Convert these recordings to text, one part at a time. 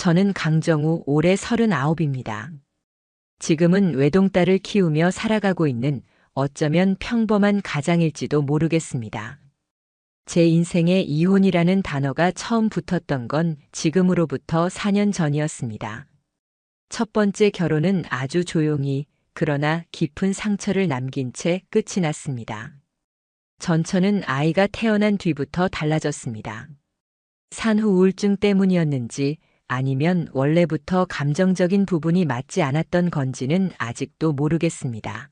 저는 강정우 올해 39입니다. 지금은 외동딸을 키우며 살아가고 있는 어쩌면 평범한 가장일지도 모르겠습니다. 제 인생에 이혼이라는 단어가 처음 붙었던 건 지금으로부터 4년 전이었습니다. 첫 번째 결혼은 아주 조용히 그러나 깊은 상처를 남긴 채 끝이 났습니다. 전처는 아이가 태어난 뒤부터 달라졌습니다. 산후 우울증 때문이었는지 아니면 원래부터 감정적인 부분이 맞지 않았던 건지는 아직도 모르겠습니다.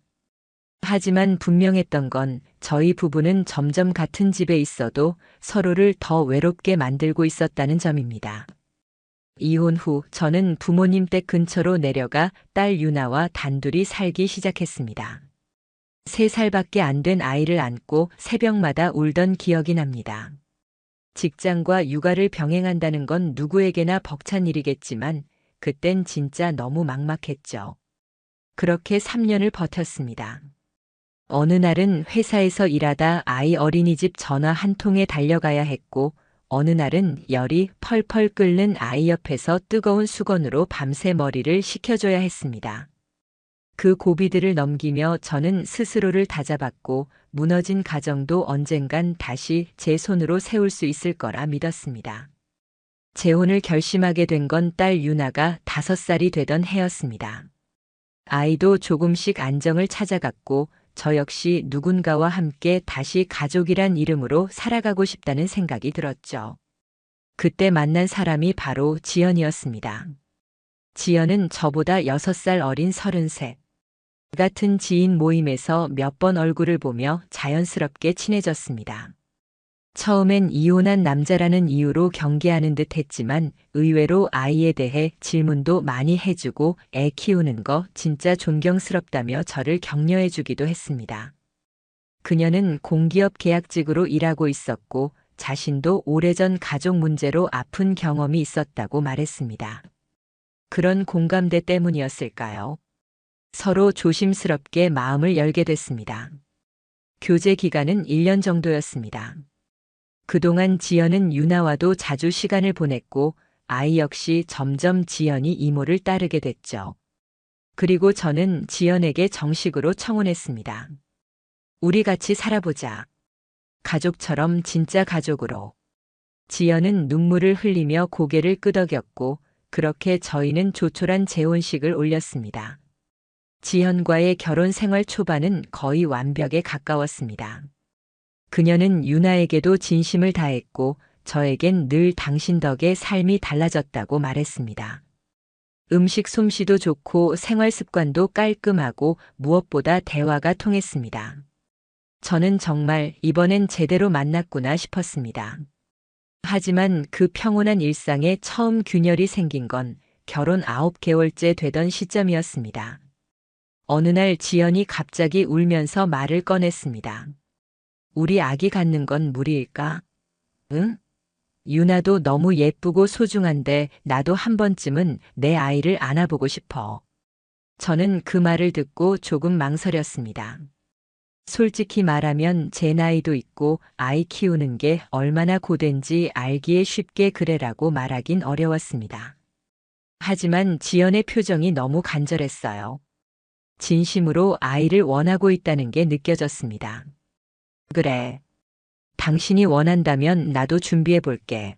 하지만 분명했던 건 저희 부부는 점점 같은 집에 있어도 서로를 더 외롭게 만들고 있었다는 점입니다. 이혼 후 저는 부모님 댁 근처로 내려가 딸 유나와 단둘이 살기 시작했습니다. 3살밖에 안 된 아이를 안고 새벽마다 울던 기억이 납니다. 직장과 육아를 병행한다는 건 누구에게나 벅찬 일이겠지만 그땐 진짜 너무 막막했죠. 그렇게 3년을 버텼습니다. 어느 날은 회사에서 일하다 아이 어린이집 전화 한 통에 달려가야 했고 어느 날은 열이 펄펄 끓는 아이 옆에서 뜨거운 수건으로 밤새 머리를 식혀줘야 했습니다. 그 고비들을 넘기며 저는 스스로를 다잡았고 무너진 가정도 언젠간 다시 제 손으로 세울 수 있을 거라 믿었습니다. 재혼을 결심하게 된 건 딸 유나가 5살이 되던 해였습니다. 아이도 조금씩 안정을 찾아갔고 저 역시 누군가와 함께 다시 가족이란 이름으로 살아가고 싶다는 생각이 들었죠. 그때 만난 사람이 바로 지연이었습니다. 지연은 저보다 6살 어린 33. 같은 지인 모임에서 몇 번 얼굴을 보며 자연스럽게 친해졌습니다. 처음엔 이혼한 남자라는 이유로 경계하는 듯 했지만 의외로 아이에 대해 질문도 많이 해주고 애 키우는 거 진짜 존경스럽다며 저를 격려해 주기도 했습니다. 그녀는 공기업 계약직으로 일하고 있었고 자신도 오래전 가족 문제로 아픈 경험이 있었다고 말했습니다. 그런 공감대 때문이었을까요? 서로 조심스럽게 마음을 열게 됐습니다. 교제 기간은 1년 정도였습니다. 그동안 지연은 유나와도 자주 시간을 보냈고 아이 역시 점점 지연이 이모를 따르게 됐죠. 그리고 저는 지연에게 정식으로 청혼했습니다. 우리 같이 살아보자. 가족처럼 진짜 가족으로. 지연은 눈물을 흘리며 고개를 끄덕였고 그렇게 저희는 조촐한 재혼식을 올렸습니다. 지연과의 결혼 생활 초반은 거의 완벽에 가까웠습니다. 그녀는 유나에게도 진심을 다했고 저에겐 늘 당신 덕에 삶이 달라졌다고 말했습니다. 음식 솜씨도 좋고 생활 습관도 깔끔하고 무엇보다 대화가 통했습니다. 저는 정말 이번엔 제대로 만났구나 싶었습니다. 하지만 그 평온한 일상에 처음 균열이 생긴 건 결혼 9개월째 되던 시점이었습니다. 어느 날 지연이 갑자기 울면서 말을 꺼냈습니다. 우리 아기 갖는 건 무리일까? 응? 유나도 너무 예쁘고 소중한데 나도 한 번쯤은 내 아이를 안아보고 싶어. 저는 그 말을 듣고 조금 망설였습니다. 솔직히 말하면 제 나이도 있고 아이 키우는 게 얼마나 고된지 알기에 쉽게 그래라고 말하긴 어려웠습니다. 하지만 지연의 표정이 너무 간절했어요. 진심으로 아이를 원하고 있다는 게 느껴졌습니다. 그래. 당신이 원한다면 나도 준비해 볼게.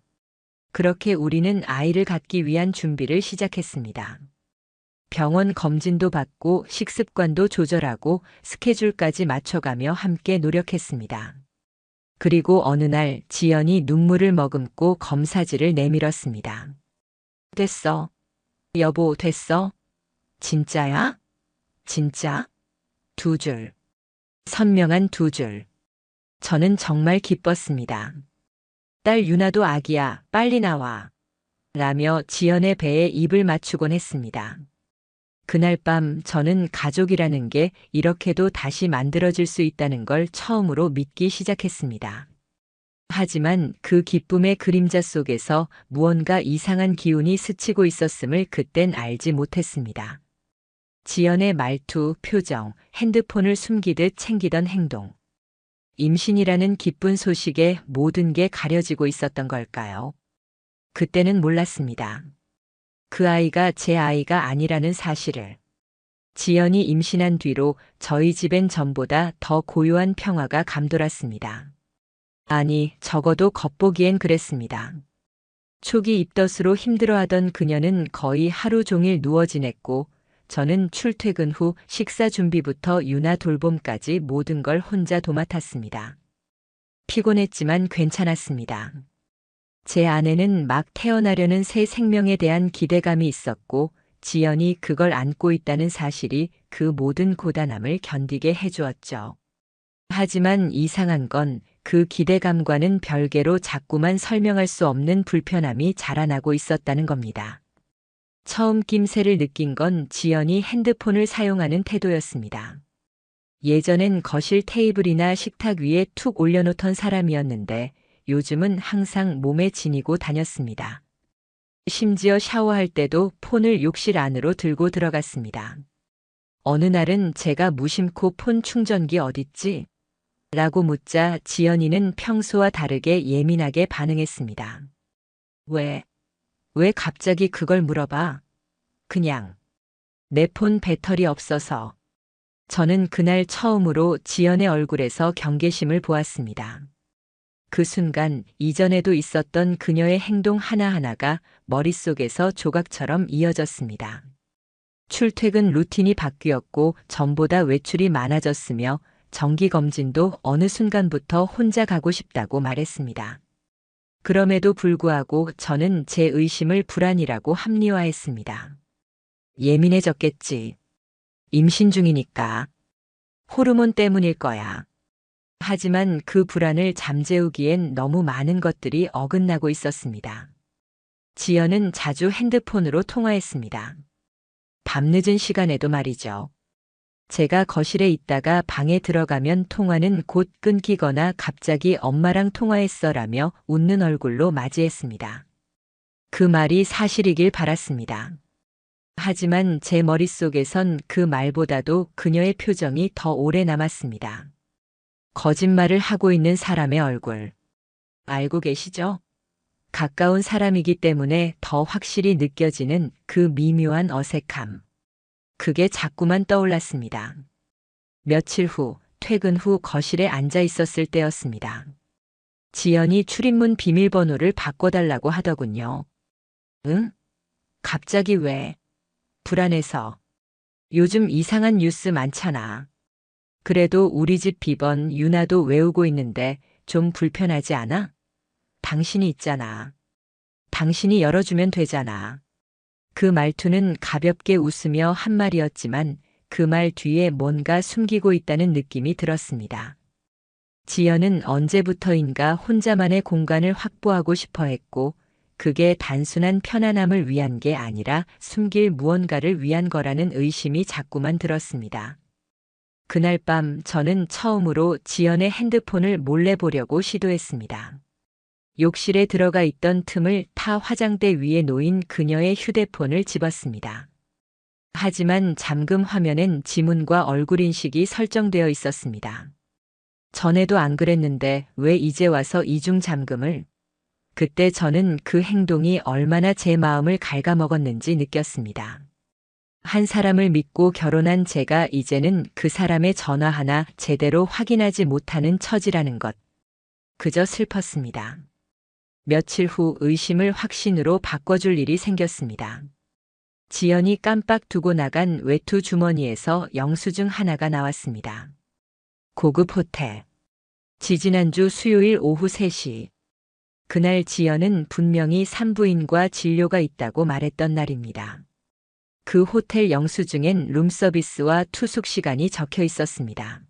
그렇게 우리는 아이를 갖기 위한 준비를 시작했습니다. 병원 검진도 받고 식습관도 조절하고 스케줄까지 맞춰가며 함께 노력했습니다. 그리고 어느 날 지연이 눈물을 머금고 검사지를 내밀었습니다. 됐어. 여보, 됐어? 진짜야? 진짜? 2줄. 선명한 2줄. 저는 정말 기뻤습니다. 딸 유나도 아기야, 빨리 나와. 라며 지연의 배에 입을 맞추곤 했습니다. 그날 밤 저는 가족이라는 게 이렇게도 다시 만들어질 수 있다는 걸 처음으로 믿기 시작했습니다. 하지만 그 기쁨의 그림자 속에서 무언가 이상한 기운이 스치고 있었음을 그땐 알지 못했습니다. 지연의 말투, 표정, 핸드폰을 숨기듯 챙기던 행동. 임신이라는 기쁜 소식에 모든 게 가려지고 있었던 걸까요? 그때는 몰랐습니다. 그 아이가 제 아이가 아니라는 사실을. 지연이 임신한 뒤로 저희 집엔 전보다 더 고요한 평화가 감돌았습니다. 아니, 적어도 겉보기엔 그랬습니다. 초기 입덧으로 힘들어하던 그녀는 거의 하루 종일 누워 지냈고, 저는 출퇴근 후 식사 준비부터 유나 돌봄까지 모든 걸 혼자 도맡았습니다. 피곤했지만 괜찮았습니다. 제 안에는 막 태어나려는 새 생명에 대한 기대감이 있었고, 지연이 그걸 안고 있다는 사실이 그 모든 고단함을 견디게 해주었죠. 하지만 이상한 건 그 기대감과는 별개로 자꾸만 설명할 수 없는 불편함이 자라나고 있었다는 겁니다. 처음 낌새를 느낀 건 지연이 핸드폰을 사용하는 태도였습니다. 예전엔 거실 테이블이나 식탁 위에 툭 올려놓던 사람이었는데 요즘은 항상 몸에 지니고 다녔습니다. 심지어 샤워할 때도 폰을 욕실 안으로 들고 들어갔습니다. 어느 날은 제가 무심코 폰 충전기 어딨지? 라고 묻자 지연이는 평소와 다르게 예민하게 반응했습니다. 왜 갑자기 그걸 물어봐? 그냥 내 폰 배터리 없어서. 저는 그날 처음으로 지연의 얼굴에서 경계심을 보았습니다. 그 순간 이전에도 있었던 그녀의 행동 하나하나가 머릿속에서 조각처럼 이어졌습니다. 출퇴근 루틴이 바뀌었고 전보다 외출이 많아졌으며 정기검진도 어느 순간부터 혼자 가고 싶다고 말했습니다. 그럼에도 불구하고 저는 제 의심을 불안이라고 합리화했습니다. 예민해졌겠지. 임신 중이니까. 호르몬 때문일 거야. 하지만 그 불안을 잠재우기엔 너무 많은 것들이 어긋나고 있었습니다. 지연은 자주 핸드폰으로 통화했습니다. 밤늦은 시간에도 말이죠. 제가 거실에 있다가 방에 들어가면 통화는 곧 끊기거나 갑자기 엄마랑 통화했어라며 웃는 얼굴로 맞이했습니다. 그 말이 사실이길 바랐습니다. 하지만 제 머릿속에선 그 말보다도 그녀의 표정이 더 오래 남았습니다. 거짓말을 하고 있는 사람의 얼굴. 알고 계시죠? 가까운 사람이기 때문에 더 확실히 느껴지는 그 미묘한 어색함. 그게 자꾸만 떠올랐습니다. 며칠 후, 퇴근 후 거실에 앉아 있었을 때였습니다. 지연이 출입문 비밀번호를 바꿔달라고 하더군요. 응? 갑자기 왜? 불안해서. 요즘 이상한 뉴스 많잖아. 그래도 우리 집 비번 유나도 외우고 있는데 좀 불편하지 않아? 당신이 있잖아. 당신이 열어주면 되잖아. 그 말투는 가볍게 웃으며 한 말이었지만 그 말 뒤에 뭔가 숨기고 있다는 느낌이 들었습니다. 지연은 언제부터인가 혼자만의 공간을 확보하고 싶어 했고 그게 단순한 편안함을 위한 게 아니라 숨길 무언가를 위한 거라는 의심이 자꾸만 들었습니다. 그날 밤 저는 처음으로 지연의 핸드폰을 몰래 보려고 시도했습니다. 욕실에 들어가 있던 틈을 타 화장대 위에 놓인 그녀의 휴대폰을 집었습니다. 하지만 잠금 화면엔 지문과 얼굴 인식이 설정되어 있었습니다. 전에도 안 그랬는데 왜 이제 와서 이중 잠금을? 그때 저는 그 행동이 얼마나 제 마음을 갉아먹었는지 느꼈습니다. 한 사람을 믿고 결혼한 제가 이제는 그 사람의 전화 하나 제대로 확인하지 못하는 처지라는 것. 그저 슬펐습니다. 며칠 후 의심을 확신으로 바꿔줄 일이 생겼습니다. 지연이 깜빡 두고 나간 외투 주머니에서 영수증 하나가 나왔습니다. 고급 호텔. 지지난주 수요일 오후 3시. 그날 지연은 분명히 산부인과 진료가 있다고 말했던 날입니다. 그 호텔 영수증엔 룸서비스와 투숙 시간이 적혀 있었습니다.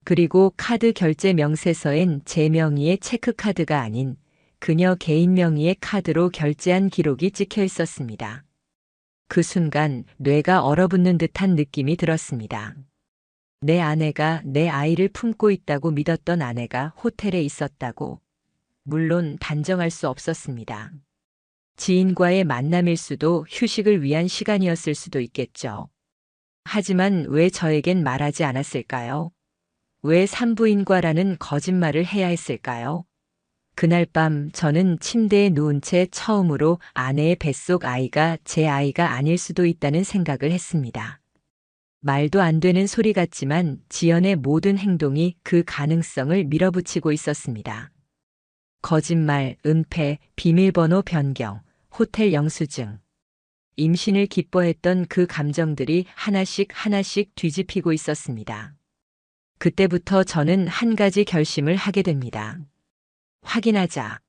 그리고 카드 결제 명세서엔 제 명의의 체크카드가 아닌 그녀 개인 명의의 카드로 결제한 기록이 찍혀 있었습니다. 그 순간 뇌가 얼어붙는 듯한 느낌이 들었습니다. 내 아내가 내 아이를 품고 있다고 믿었던 아내가 호텔에 있었다고. 물론 단정할 수 없었습니다. 지인과의 만남일 수도 휴식을 위한 시간이었을 수도 있겠죠. 하지만 왜 저에겐 말하지 않았을까요? 왜 산부인과라는 거짓말을 해야 했을까요? 그날 밤 저는 침대에 누운 채 처음으로 아내의 뱃속 아이가 제 아이가 아닐 수도 있다는 생각을 했습니다. 말도 안 되는 소리 같지만 지연의 모든 행동이 그 가능성을 밀어붙이고 있었습니다. 거짓말, 은폐, 비밀번호 변경, 호텔 영수증. 임신을 기뻐했던 그 감정들이 하나씩 하나씩 뒤집히고 있었습니다. 그때부터 저는 한 가지 결심을 하게 됩니다. 확인하자.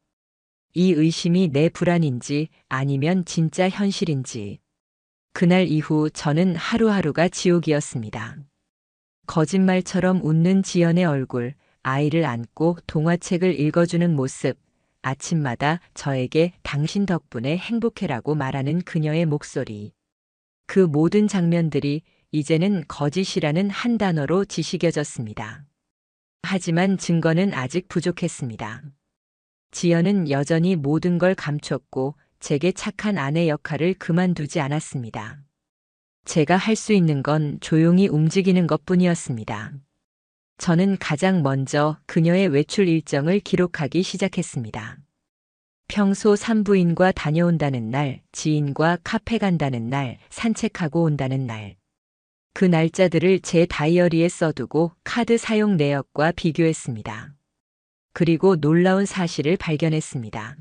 이 의심이 내 불안인지 아니면 진짜 현실인지. 그날 이후 저는 하루하루가 지옥이었습니다. 거짓말처럼 웃는 지연의 얼굴, 아이를 안고 동화책을 읽어주는 모습, 아침마다 저에게 당신 덕분에 행복해라고 말하는 그녀의 목소리. 그 모든 장면들이 이제는 거짓이라는 한 단어로 지식여졌습니다. 하지만 증거는 아직 부족했습니다. 지연은 여전히 모든 걸 감췄고 제게 착한 아내 역할을 그만두지 않았습니다. 제가 할 수 있는 건 조용히 움직이는 것뿐이었습니다. 저는 가장 먼저 그녀의 외출 일정을 기록하기 시작했습니다. 평소 산부인과 다녀온다는 날, 지인과 카페 간다는 날, 산책하고 온다는 날. 그 날짜들을 제 다이어리에 써두고 카드 사용 내역과 비교했습니다. 그리고 놀라운 사실을 발견했습니다.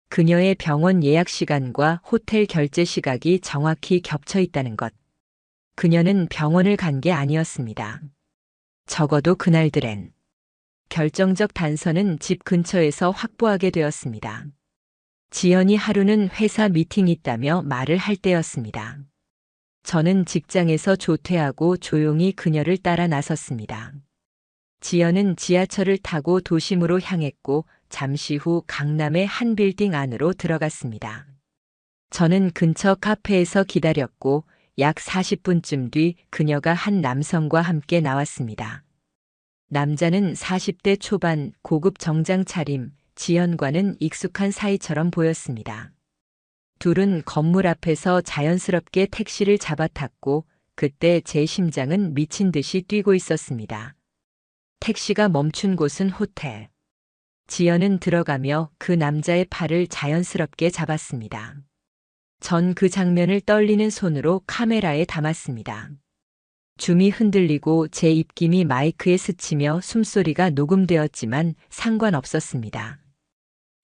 그녀의 병원 예약 시간과 호텔 결제 시각이 정확히 겹쳐 있다는 것. 그녀는 병원을 간 게 아니었습니다. 적어도 그날들엔. 결정적 단서는 집 근처에서 확보하게 되었습니다. 지연이 하루는 회사 미팅이 있다며 말을 할 때였습니다. 저는 직장에서 조퇴하고 조용히 그녀를 따라 나섰습니다. 지연은 지하철을 타고 도심으로 향했고 잠시 후 강남의 한 빌딩 안으로 들어갔습니다. 저는 근처 카페에서 기다렸고 약 40분쯤 뒤 그녀가 한 남성과 함께 나왔습니다. 남자는 40대 초반 고급 정장 차림, 지연과는 익숙한 사이처럼 보였습니다. 둘은 건물 앞에서 자연스럽게 택시를 잡아탔고 그때 제 심장은 미친 듯이 뛰고 있었습니다. 택시가 멈춘 곳은 호텔. 지연은 들어가며 그 남자의 팔을 자연스럽게 잡았습니다. 전 그 장면을 떨리는 손으로 카메라에 담았습니다. 줌이 흔들리고 제 입김이 마이크에 스치며 숨소리가 녹음되었지만 상관없었습니다.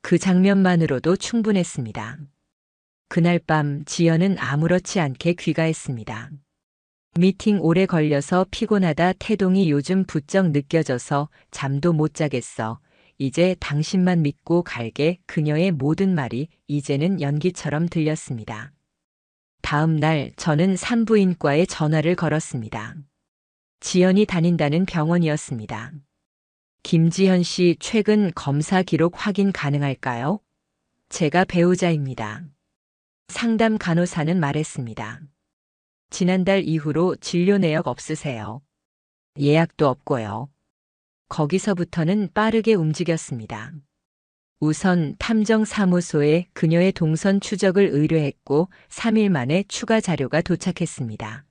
그 장면만으로도 충분했습니다. 그날 밤 지연은 아무렇지 않게 귀가했습니다. 미팅 오래 걸려서 피곤하다 태동이 요즘 부쩍 느껴져서 잠도 못 자겠어. 이제 당신만 믿고 갈게. 그녀의 모든 말이 이제는 연기처럼 들렸습니다. 다음 날 저는 산부인과에 전화를 걸었습니다. 지연이 다닌다는 병원이었습니다. 김지현 씨 최근 검사 기록 확인 가능할까요? 제가 배우자입니다. 상담 간호사는 말했습니다. 지난달 이후로 진료 내역 없으세요. 예약도 없고요. 거기서부터는 빠르게 움직였습니다. 우선 탐정사무소에 그녀의 동선 추적을 의뢰했고 3일 만에 추가 자료가 도착했습니다.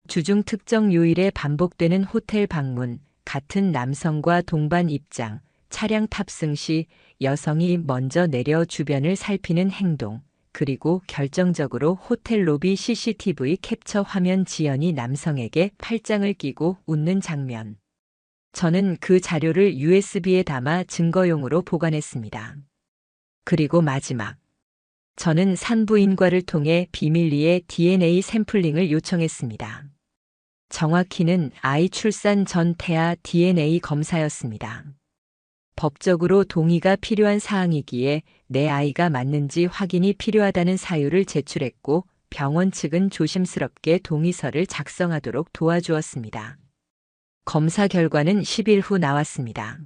주중 특정 요일에 반복되는 호텔 방문, 같은 남성과 동반 입장, 차량 탑승 시 여성이 먼저 내려 주변을 살피는 행동, 그리고 결정적으로 호텔 로비 CCTV 캡처 화면 지연이 남성에게 팔짱을 끼고 웃는 장면. 저는 그 자료를 USB에 담아 증거용으로 보관했습니다. 그리고 마지막. 저는 산부인과를 통해 비밀리에 DNA 샘플링을 요청했습니다. 정확히는 아이 출산 전 태아 DNA 검사였습니다. 법적으로 동의가 필요한 사항이기에 내 아이가 맞는지 확인이 필요하다는 사유를 제출했고 병원 측은 조심스럽게 동의서를 작성하도록 도와주었습니다. 검사 결과는 10일 후 나왔습니다.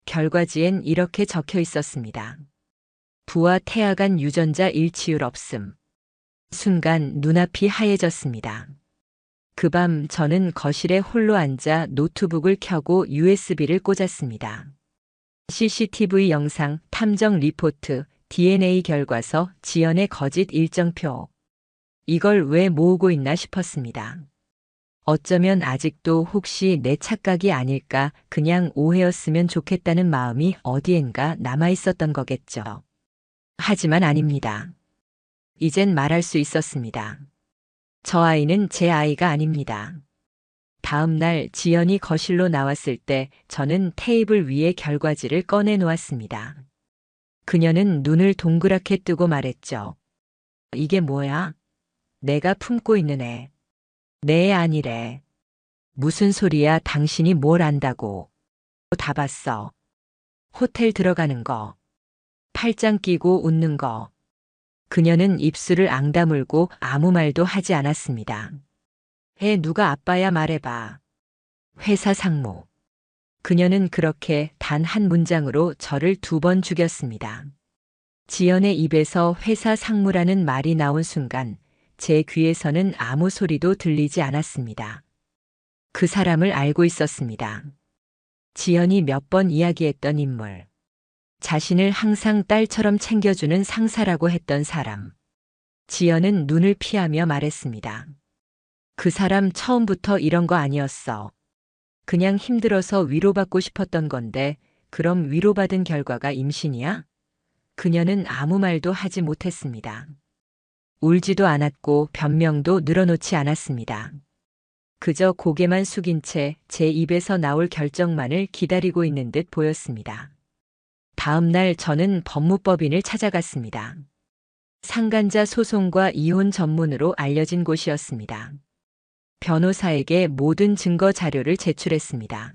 결과지엔 이렇게 적혀 있었습니다. 부와 태아 간 유전자 일치율 없음. 순간 눈앞이 하얘졌습니다. 그 밤 저는 거실에 홀로 앉아 노트북을 켜고 USB를 꽂았습니다. CCTV 영상, 탐정 리포트, DNA 결과서, 지연의 거짓 일정표. 이걸 왜 모으고 있나 싶었습니다. 어쩌면 아직도 혹시 내 착각이 아닐까, 그냥 오해였으면 좋겠다는 마음이 어디엔가 남아 있었던 거겠죠. 하지만 아닙니다. 이젠 말할 수 있었습니다. 저 아이는 제 아이가 아닙니다. 다음 날 지연이 거실로 나왔을 때 저는 테이블 위에 결과지를 꺼내 놓았습니다. 그녀는 눈을 동그랗게 뜨고 말했죠. 이게 뭐야? 내가 품고 있는 애. 내 애 아니래. 무슨 소리야, 당신이 뭘 안다고. 다 봤어. 호텔 들어가는 거. 팔짱 끼고 웃는 거. 그녀는 입술을 앙다물고 아무 말도 하지 않았습니다. 애 누가 아빠야, 말해봐. 회사 상무. 그녀는 그렇게 단 한 문장으로 저를 2번 죽였습니다. 지연의 입에서 회사 상무라는 말이 나온 순간 제 귀에서는 아무 소리도 들리지 않았습니다. 그 사람을 알고 있었습니다. 지연이 몇 번 이야기했던 인물. 자신을 항상 딸처럼 챙겨주는 상사라고 했던 사람. 지연은 눈을 피하며 말했습니다. 그 사람 처음부터 이런 거 아니었어. 그냥 힘들어서 위로받고 싶었던 건데, 그럼 위로받은 결과가 임신이야? 그녀는 아무 말도 하지 못했습니다. 울지도 않았고 변명도 늘어놓지 않았습니다. 그저 고개만 숙인 채 제 입에서 나올 결정만을 기다리고 있는 듯 보였습니다. 다음 날 저는 법무법인을 찾아갔습니다. 상간자 소송과 이혼 전문으로 알려진 곳이었습니다. 변호사에게 모든 증거 자료를 제출했습니다.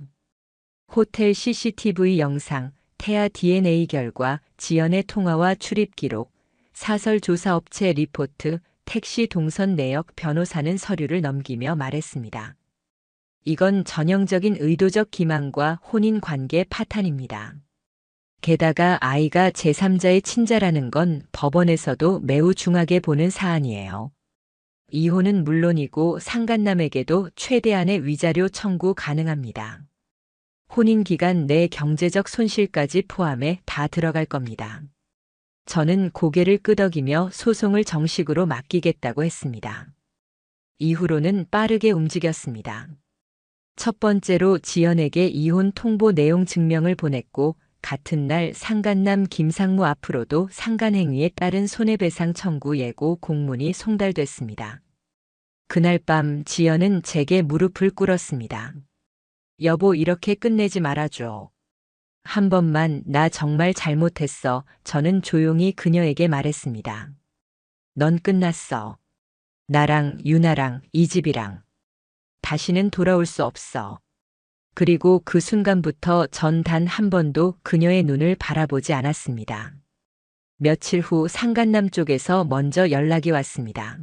호텔 CCTV 영상, 태아 DNA 결과, 지연의 통화와 출입 기록, 사설 조사업체 리포트, 택시 동선 내역. 변호사는 서류를 넘기며 말했습니다. 이건 전형적인 의도적 기만과 혼인관계 파탄입니다. 게다가 아이가 제3자의 친자라는 건 법원에서도 매우 중하게 보는 사안이에요. 이혼은 물론이고 상간남에게도 최대한의 위자료 청구 가능합니다. 혼인 기간 내 경제적 손실까지 포함해 다 들어갈 겁니다. 저는 고개를 끄덕이며 소송을 정식으로 맡기겠다고 했습니다. 이후로는 빠르게 움직였습니다. 첫 번째로 지연에게 이혼 통보 내용 증명을 보냈고, 같은 날 상간남 김상무 앞으로도 상간행위에 따른 손해배상 청구 예고 공문이 송달됐습니다. 그날 밤 지연은 제게 무릎을 꿇었습니다. 여보, 이렇게 끝내지 말아줘. 한 번만, 나 정말 잘못했어. 저는 조용히 그녀에게 말했습니다. 넌 끝났어. 나랑, 유나랑, 이 집이랑. 다시는 돌아올 수 없어. 그리고 그 순간부터 전 단 한 번도 그녀의 눈을 바라보지 않았습니다. 며칠 후 상간남 쪽에서 먼저 연락이 왔습니다.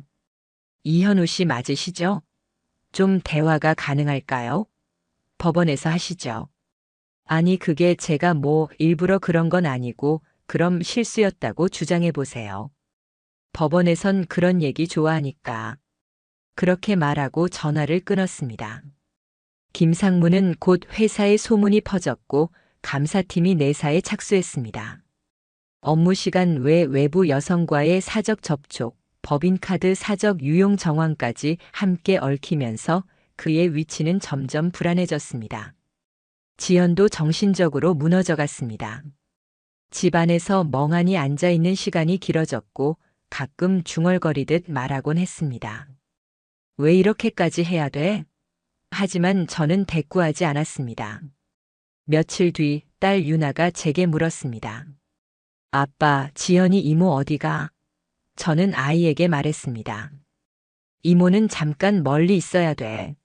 이현우 씨 맞으시죠? 좀 대화가 가능할까요? 법원에서 하시죠. 아니, 그게 제가 일부러 그런 건 아니고, 그럼 실수였다고 주장해 보세요. 법원에선 그런 얘기 좋아하니까. 그렇게 말하고 전화를 끊었습니다. 김상무는 곧 회사에 소문이 퍼졌고 감사팀이 내사에 착수했습니다. 업무 시간 외 외부 여성과의 사적 접촉, 법인카드 사적 유용 정황까지 함께 얽히면서 그의 위치는 점점 불안해졌습니다. 지연도 정신적으로 무너져갔습니다. 집 안에서 멍하니 앉아있는 시간이 길어졌고 가끔 중얼거리듯 말하곤 했습니다. 왜 이렇게까지 해야 돼? 하지만 저는 대꾸하지 않았습니다. 며칠 뒤 딸 유나가 제게 물었습니다. 아빠, 지연이 이모 어디가? 저는 아이에게 말했습니다. 이모는 잠깐 멀리 있어야 돼.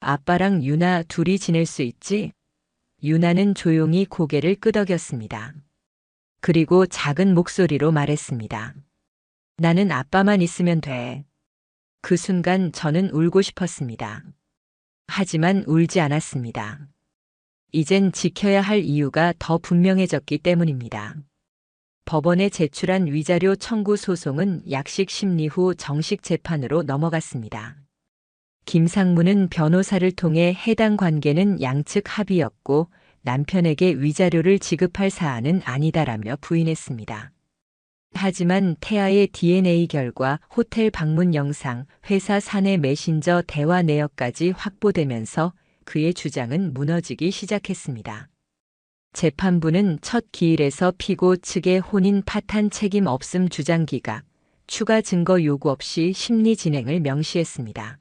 아빠랑 유나 둘이 지낼 수 있지? 유나는 조용히 고개를 끄덕였습니다. 그리고 작은 목소리로 말했습니다. 나는 아빠만 있으면 돼. 그 순간 저는 울고 싶었습니다. 하지만 울지 않았습니다. 이젠 지켜야 할 이유가 더 분명해졌기 때문입니다. 법원에 제출한 위자료 청구 소송은 약식 심리 후 정식 재판으로 넘어갔습니다. 김상무는 변호사를 통해 해당 관계는 양측 합의였고 남편에게 위자료를 지급할 사안은 아니다라며 부인했습니다. 하지만 태아의 DNA 결과, 호텔 방문 영상, 회사 사내 메신저 대화 내역까지 확보되면서 그의 주장은 무너지기 시작했습니다. 재판부는 첫 기일에서 피고 측의 혼인 파탄 책임 없음 주장 기각, 추가 증거 요구 없이 심리 진행을 명시했습니다.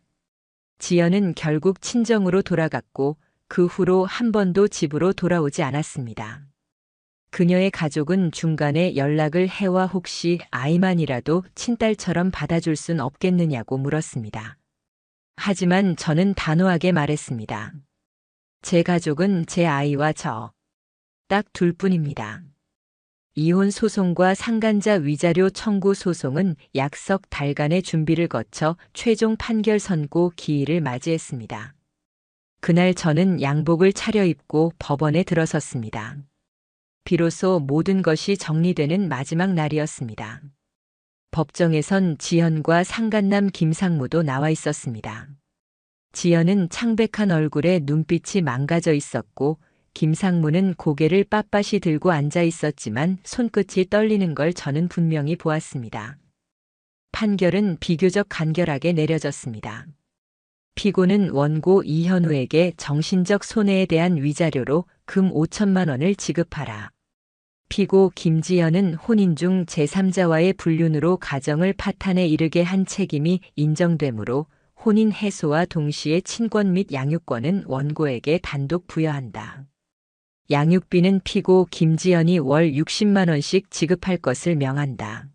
지연은 결국 친정으로 돌아갔고 그 후로 한 번도 집으로 돌아오지 않았습니다. 그녀의 가족은 중간에 연락을 해와 혹시 아이만이라도 친딸처럼 받아줄 순 없겠느냐고 물었습니다. 하지만 저는 단호하게 말했습니다. 제 가족은 제 아이와 저 딱 둘뿐입니다. 이혼 소송과 상간자 위자료 청구 소송은 약 석 달간의 준비를 거쳐 최종 판결 선고 기일을 맞이했습니다. 그날 저는 양복을 차려입고 법원에 들어섰습니다. 비로소 모든 것이 정리되는 마지막 날이었습니다. 법정에선 지연과 상간남 김상무도 나와 있었습니다. 지연은 창백한 얼굴에 눈빛이 망가져 있었고 김상무는 고개를 빳빳이 들고 앉아 있었지만 손끝이 떨리는 걸 저는 분명히 보았습니다. 판결은 비교적 간결하게 내려졌습니다. 피고는 원고 이현우에게 정신적 손해에 대한 위자료로 금 5천만 원을 지급하라. 피고 김지연은 혼인 중 제3자와의 불륜으로 가정을 파탄에 이르게 한 책임이 인정되므로 혼인 해소와 동시에 친권 및 양육권은 원고에게 단독 부여한다. 양육비는 피고 김지연이 월 60만 원씩 지급할 것을 명한다.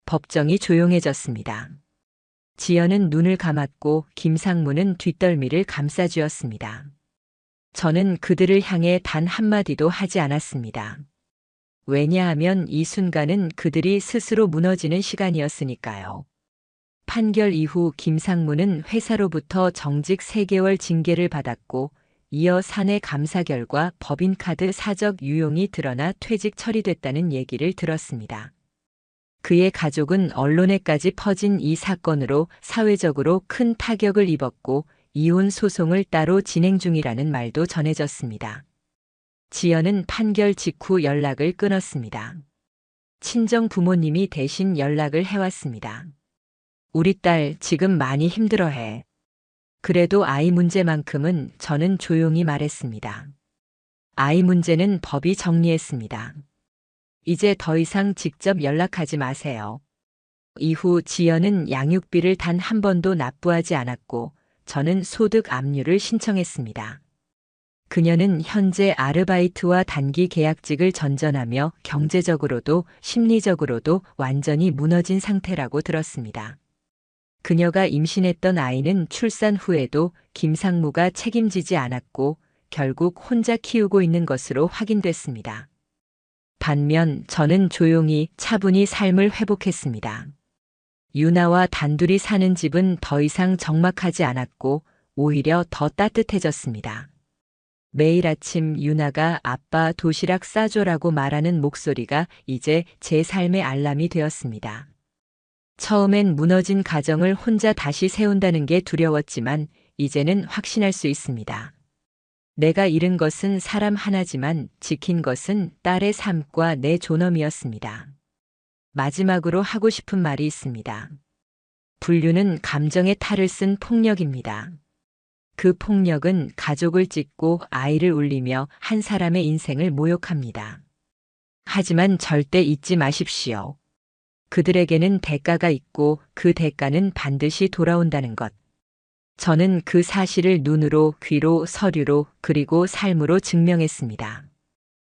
법정이 조용해졌습니다. 지연은 눈을 감았고 김상무는 뒷덜미를 감싸쥐었습니다. 저는 그들을 향해 단 한마디도 하지 않았습니다. 왜냐하면 이 순간은 그들이 스스로 무너지는 시간이었으니까요. 판결 이후 김상무는 회사로부터 정직 3개월 징계를 받았고 이어 사내 감사 결과 법인카드 사적 유용이 드러나 퇴직 처리됐다는 얘기를 들었습니다. 그의 가족은 언론에까지 퍼진 이 사건으로 사회적으로 큰 타격을 입었고 이혼 소송을 따로 진행 중이라는 말도 전해졌습니다. 지연은 판결 직후 연락을 끊었습니다. 친정 부모님이 대신 연락을 해왔습니다. 우리 딸 지금 많이 힘들어해. 그래도 아이 문제만큼은 저는 조용히 말했습니다. 아이 문제는 법이 정리했습니다. 이제 더 이상 직접 연락하지 마세요. 이후 지연은 양육비를 단 한 번도 납부하지 않았고 저는 소득 압류를 신청했습니다. 그녀는 현재 아르바이트와 단기 계약직을 전전하며 경제적으로도 심리적으로도 완전히 무너진 상태라고 들었습니다. 그녀가 임신했던 아이는 출산 후에도 김상무가 책임지지 않았고 결국 혼자 키우고 있는 것으로 확인됐습니다. 반면 저는 조용히 차분히 삶을 회복했습니다. 유나와 단둘이 사는 집은 더 이상 적막하지 않았고 오히려 더 따뜻해졌습니다. 매일 아침 유나가 아빠 도시락 싸줘라고 말하는 목소리가 이제 제 삶의 알람이 되었습니다. 처음엔 무너진 가정을 혼자 다시 세운다는 게 두려웠지만 이제는 확신할 수 있습니다. 내가 잃은 것은 사람 하나지만 지킨 것은 딸의 삶과 내 존엄이었습니다. 마지막으로 하고 싶은 말이 있습니다. 불륜은 감정의 탈을 쓴 폭력입니다. 그 폭력은 가족을 찢고 아이를 울리며 한 사람의 인생을 모욕합니다. 하지만 절대 잊지 마십시오. 그들에게는 대가가 있고 그 대가는 반드시 돌아온다는 것. 저는 그 사실을 눈으로, 귀로, 서류로, 그리고 삶으로 증명했습니다.